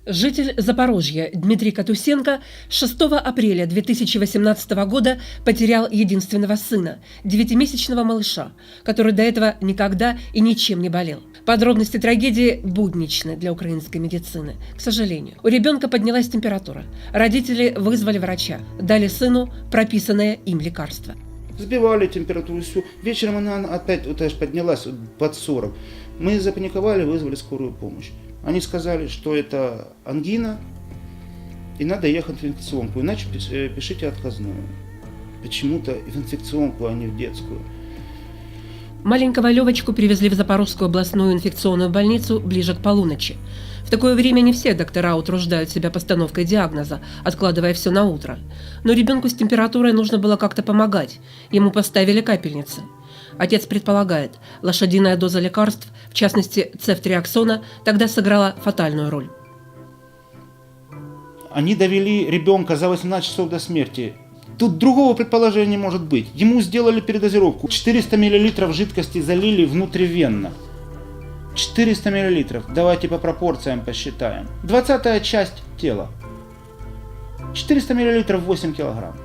Житель Запорожья Дмитрий Катусенко 6 апреля 2018 года потерял единственного сына, 9-месячного малыша, который до этого никогда и ничем не болел. Подробности трагедии будничны для украинской медицины. К сожалению, у ребенка поднялась температура. Родители вызвали врача, дали сыну прописанное им лекарство. Сбивали температуру, все. Вечером она опять поднялась под 40. Мы запаниковали, вызвали скорую помощь. Они сказали, что это ангина, и надо ехать в инфекционку, иначе пишите отказную. Почему-то в инфекционку, а не в детскую. Маленького Левочку привезли в Запорожскую областную инфекционную больницу ближе к полуночи. В такое время не все доктора утруждают себя постановкой диагноза, откладывая все на утро. Но ребенку с температурой нужно было как-то помогать. Ему поставили капельницы. Отец предполагает, лошадиная доза лекарств, в частности цефтриаксона, тогда сыграла фатальную роль. Они довели ребенка за 18 часов до смерти. Тут другого предположения не может быть. Ему сделали передозировку. 400 мл жидкости залили внутривенно. 400 мл. Давайте по пропорциям посчитаем. 20-я часть тела. 400 мл 8 килограмм.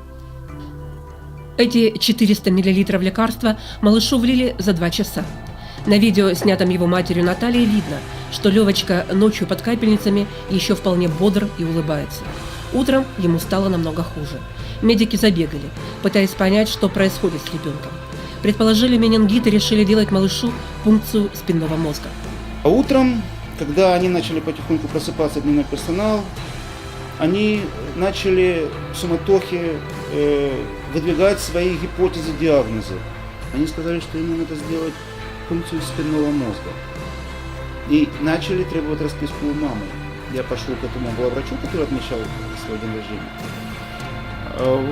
Эти 400 мл лекарства малышу влили за 2 часа. На видео, снятом его матерью Натальей, видно, что Левочка ночью под капельницами еще вполне бодр и улыбается. Утром ему стало намного хуже. Медики забегали, пытаясь понять, что происходит с ребенком. Предположили менингит и решили делать малышу пункцию спинного мозга. А утром, когда они начали потихоньку просыпаться, дневной персонал, они начали в суматохе выдвигать свои гипотезы, диагнозы. Они сказали, что ему надо сделать пункцию спинного мозга. И начали требовать расписку у мамы. Я пошел к этому главврачу, который отмечал свой день рождения.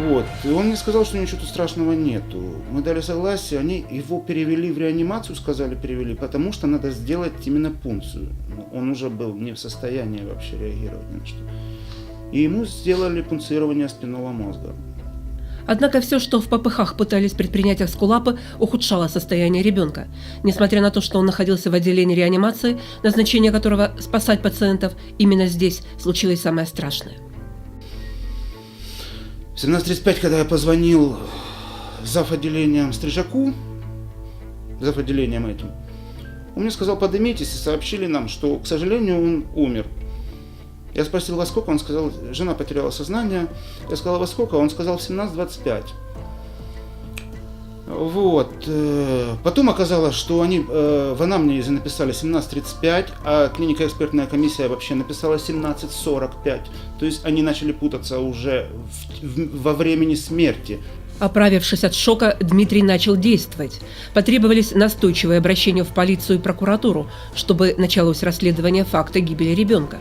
Вот. И он мне сказал, что ничего страшного нету. Мы дали согласие, они его перевели в реанимацию, сказали перевели, потому что надо сделать именно пункцию. Он уже был не в состоянии вообще реагировать ни на что. И ему сделали пункцирование спинного мозга. Однако все, что в попыхах пытались предпринять эскулапы, ухудшало состояние ребенка. Несмотря на то, что он находился в отделении реанимации, назначение которого спасать пациентов, именно здесь случилось самое страшное. В 17:35, когда я позвонил зав. Отделением Стрижаку, зав. Отделением этим, он мне сказал: поднимитесь, и сообщили нам, что, к сожалению, он умер. Я спросил, во сколько, он сказал, жена потеряла сознание. Я сказал, во сколько, он сказал, в 17:25. Вот. Потом оказалось, что они в анамнезе написали 17:35, а клинико-экспертная комиссия вообще написала 17:45. То есть они начали путаться уже во времени смерти. Оправившись от шока, Дмитрий начал действовать. Потребовались настойчивые обращения в полицию и прокуратуру, чтобы началось расследование факта гибели ребенка.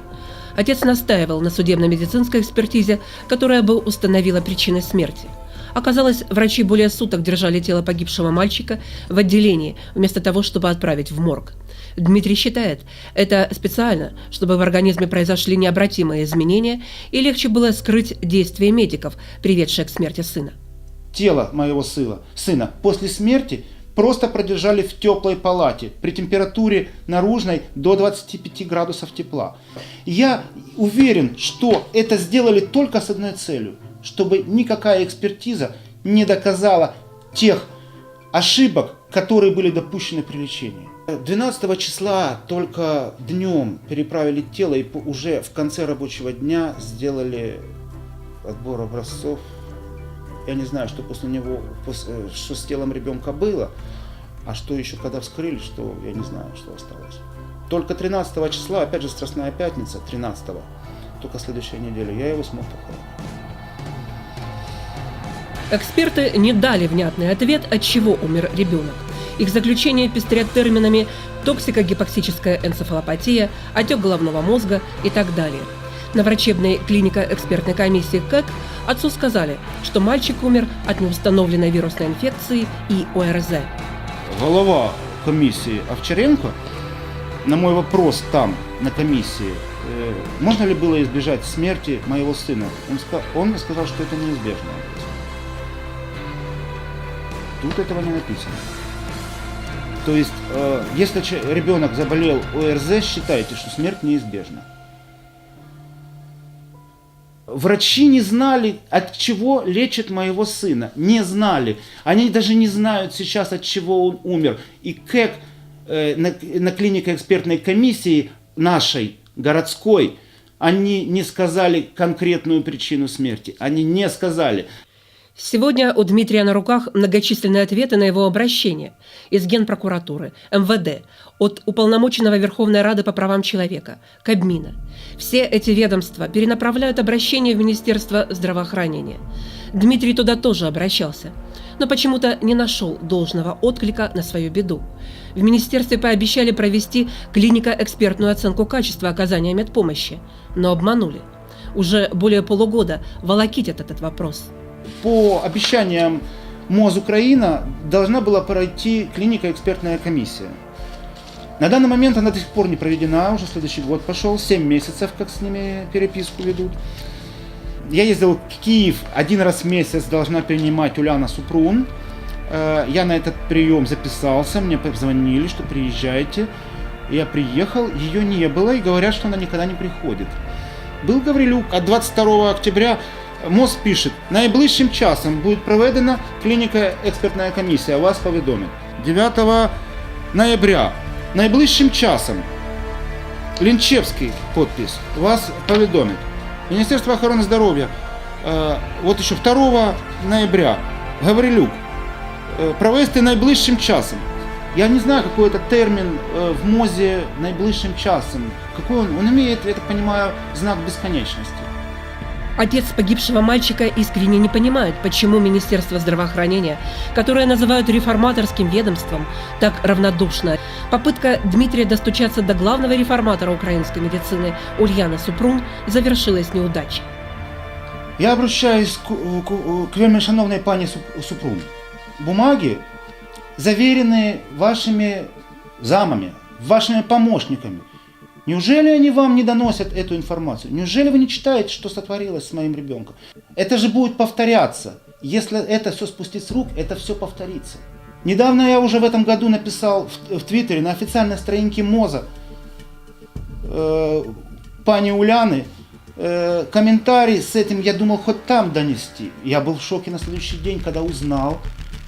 Отец настаивал на судебно-медицинской экспертизе, которая бы установила причины смерти. Оказалось, врачи более суток держали тело погибшего мальчика в отделении, вместо того, чтобы отправить в морг. Дмитрий считает, это специально, чтобы в организме произошли необратимые изменения и легче было скрыть действия медиков, приведшие к смерти сына. Тело моего сына после смерти просто продержали в теплой палате при температуре наружной до 25 градусов тепла. Я уверен, что это сделали только с одной целью, чтобы никакая экспертиза не доказала тех ошибок, которые были допущены при лечении. 12 числа только днем переправили тело и уже в конце рабочего дня сделали отбор образцов. Я не знаю, что после него, что с телом ребенка было, а что еще когда вскрыли, что я не знаю, что осталось. Только 13 числа, опять же Страстная пятница, 13-го, только следующая неделя, я его смог похоронить. Эксперты не дали внятный ответ, от чего умер ребенок. Их заключения пестрят терминами токсико-гипоксическая энцефалопатия, отек головного мозга и так далее. На врачебной клинико-экспертной комиссии КЭК отцу сказали, что мальчик умер от неустановленной вирусной инфекции и ОРЗ. Голова комиссии Овчаренко на мой вопрос там, на комиссии, можно ли было избежать смерти моего сына, он мне сказал, что это неизбежно. Тут этого не написано. То есть, если ребенок заболел ОРЗ, считайте, что смерть неизбежна. Врачи не знали, от чего лечат моего сына. Не знали. Они даже не знают сейчас, от чего он умер. И как на клинике экспертной комиссии нашей, городской, они не сказали конкретную причину смерти. Они не сказали. Сегодня у Дмитрия на руках многочисленные ответы на его обращения из Генпрокуратуры, МВД, от Уполномоченного Верховной Рады по правам человека, Кабмина. Все эти ведомства перенаправляют обращения в Министерство здравоохранения. Дмитрий туда тоже обращался, но почему-то не нашел должного отклика на свою беду. В министерстве пообещали провести клинико-экспертную оценку качества оказания медпомощи, но обманули. Уже более полугода волокитят этот вопрос. По обещаниям МОЗ Украина должна была пройти клинико-экспертная комиссия. На данный момент она до сих пор не проведена, уже следующий год пошел, 7 месяцев, как с ними переписку ведут. Я ездил в Киев, 1 раз в месяц должна принимать Уляна Супрун. Я на этот прием записался, мне позвонили, что приезжайте. Я приехал, ее не было, и говорят, что она никогда не приходит. Был Гаврилюк, а 22 октября МОЗ пишет: найближчим часом буде проведена клініко-експертна комісія, вас повідомить. 9 ноября, найближчим часом, Лінчевський подпись, вас повідомить. Министерство охраны здоровья, вот еще 2 ноября, Гаврилюк, провести найближчим часом. Я не знаю, какой это термин в МОЗе найближчим часом. Какой он имеет, я так понимаю, знак бесконечности. Отец погибшего мальчика искренне не понимает, почему Министерство здравоохранения, которое называют реформаторским ведомством, так равнодушно. Попытка Дмитрия достучаться до главного реформатора украинской медицины Ульяны Супрун завершилась неудачей. Я обращаюсь к вельми шановной пане Супрун. Бумаги, заверенные вашими замами, вашими помощниками. Неужели они вам не доносят эту информацию? Неужели вы не читаете, что сотворилось с моим ребенком? Это же будет повторяться. Если это все спустить с рук, это все повторится. Недавно я уже в этом году написал в Твиттере на официальной страничке МОЗа пани Уляны комментарий с этим, я думал, хоть там донести. Я был в шоке на следующий день, когда узнал,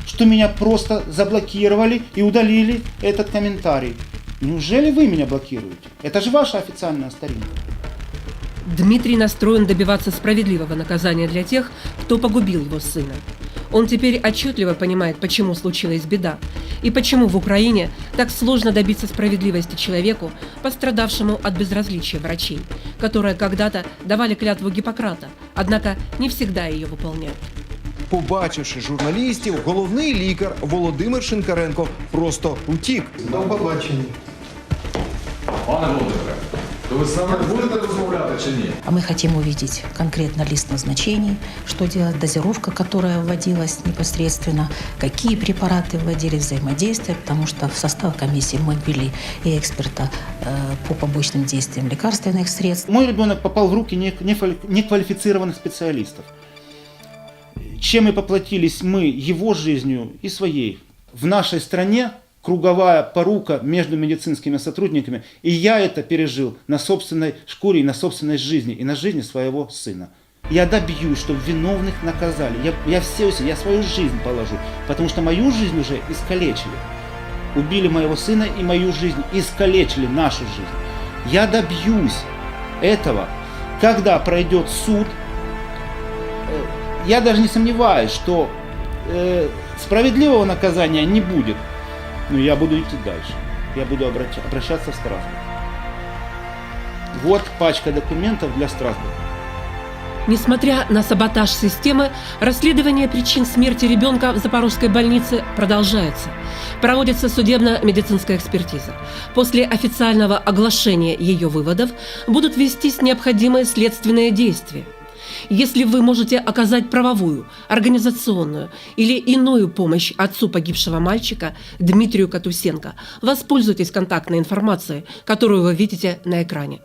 что меня просто заблокировали и удалили этот комментарий. Неужели вы меня блокируете? Это же ваша официальная старинка. Дмитрий настроен добиваться справедливого наказания для тех, кто погубил его сына. Он теперь отчетливо понимает, почему случилась беда, и почему в Украине так сложно добиться справедливости человеку, пострадавшему от безразличия врачей, которые когда-то давали клятву Гиппократа, однако не всегда ее выполняют. Побачивши журналістів, головний лікар Володимир Шинкаренко просто утік. До побачення. Пане Володимире, то ви з нами будете розмовляти чи ні? А мы хотим увидеть конкретно лист назначений, что делать, дозировка, которая вводилась непосредственно, какие препараты вводились, взаимодействие, потому что в состав комиссии мы ввели и эксперта по побочным действиям лекарственных средств. Мой ребенок попал в руки неквалифицированных специалистов. Чем и поплатились мы его жизнью и своей. В нашей стране круговая порука между медицинскими сотрудниками, и я это пережил на собственной шкуре и на собственной жизни, и на жизни своего сына. Я добьюсь, чтобы виновных наказали. Я свою жизнь положу, потому что мою жизнь уже искалечили. Убили моего сына и мою жизнь, искалечили нашу жизнь. Я добьюсь этого, когда пройдет суд. Я даже не сомневаюсь, что справедливого наказания не будет. Но я буду идти дальше. Я буду обращаться в Страсбург. Вот пачка документов для Страсбурга. Несмотря на саботаж системы, расследование причин смерти ребенка в Запорожской больнице продолжается. Проводится судебно-медицинская экспертиза. После официального оглашения ее выводов будут вестись необходимые следственные действия. Если вы можете оказать правовую, организационную или иную помощь отцу погибшего мальчика Дмитрию Катусенко, воспользуйтесь контактной информацией, которую вы видите на экране.